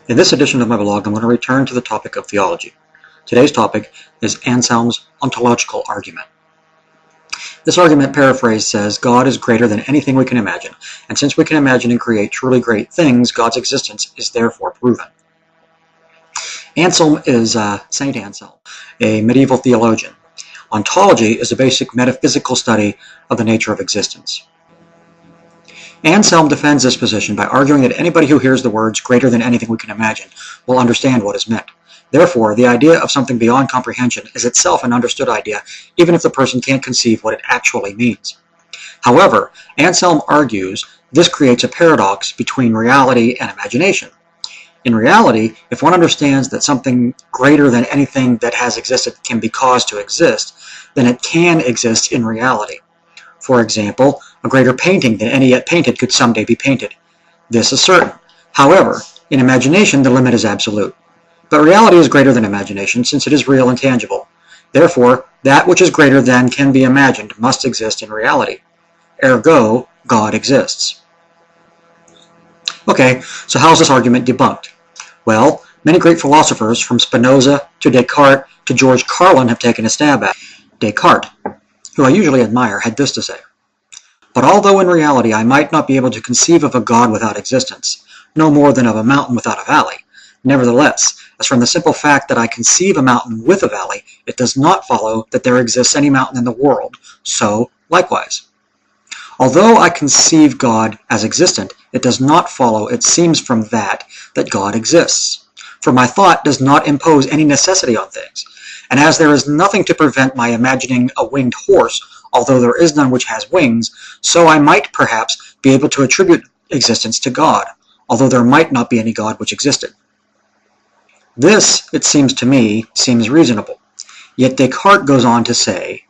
In this edition of my blog, I'm going to return to the topic of theology. Today's topic is Anselm's ontological argument. This argument, paraphrased, says God is greater than anything we can imagine, and since we can imagine and create truly great things, God's existence is therefore proven. Anselm is Saint Anselm, a medieval theologian. Ontology is a basic metaphysical study of the nature of existence. Anselm defends this position by arguing that anybody who hears the words greater than anything we can imagine will understand what is meant. Therefore, the idea of something beyond comprehension is itself an understood idea, even if the person can't conceive what it actually means. However, Anselm argues this creates a paradox between reality and imagination. In reality, if one understands that something greater than anything that has existed can be caused to exist, then it can exist in reality. For example, a greater painting than any yet painted could someday be painted. This is certain. However, in imagination, the limit is absolute. But reality is greater than imagination, since it is real and tangible. Therefore, that which is greater than can be imagined must exist in reality. Ergo, God exists. Okay, so how is this argument debunked? Well, many great philosophers, from Spinoza to Descartes to George Carlin, have taken a stab at it. Descartes, who I usually admire, had this to say: "But although in reality I might not be able to conceive of a God without existence, no more than of a mountain without a valley, nevertheless, as from the simple fact that I conceive a mountain with a valley, it does not follow that there exists any mountain in the world, so likewise. Although I conceive God as existent, it does not follow, it seems from that God exists. For my thought does not impose any necessity on things. And as there is nothing to prevent my imagining a winged horse, although there is none which has wings, so I might perhaps be able to attribute existence to God, although there might not be any God which existed. This, it seems to me, seems reasonable. Yet Descartes goes on to say,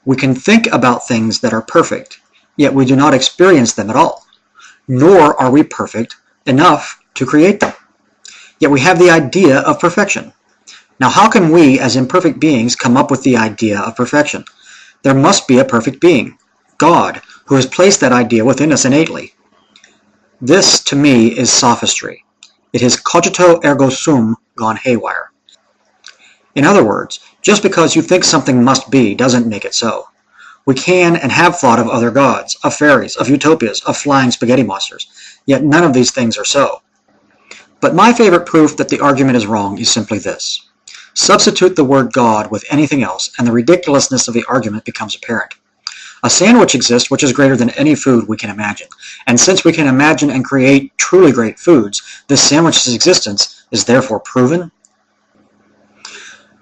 we can think about things that are perfect, yet we do not experience them at all, nor are we perfect enough to create them. Yet we have the idea of perfection. Now how can we, as imperfect beings, come up with the idea of perfection? There must be a perfect being, God, who has placed that idea within us innately. This, to me, is sophistry. It is cogito ergo sum gone haywire. In other words, just because you think something must be doesn't make it so. We can and have thought of other gods, of fairies, of utopias, of flying spaghetti monsters, yet none of these things are so. But my favorite proof that the argument is wrong is simply this. Substitute the word God with anything else, and the ridiculousness of the argument becomes apparent. A sandwich exists which is greater than any food we can imagine, and since we can imagine and create truly great foods, this sandwich's existence is therefore proven.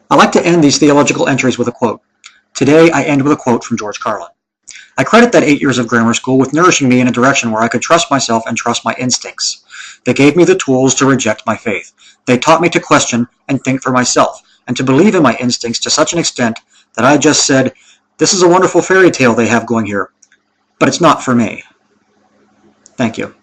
I like to end these theological entries with a quote. Today I end with a quote from George Carlin. I credit that 8 years of grammar school with nourishing me in a direction where I could trust myself and trust my instincts. They gave me the tools to reject my faith. They taught me to question and think for myself, and to believe in my instincts to such an extent that I just said, this is a wonderful fairy tale they have going here, but it's not for me. Thank you.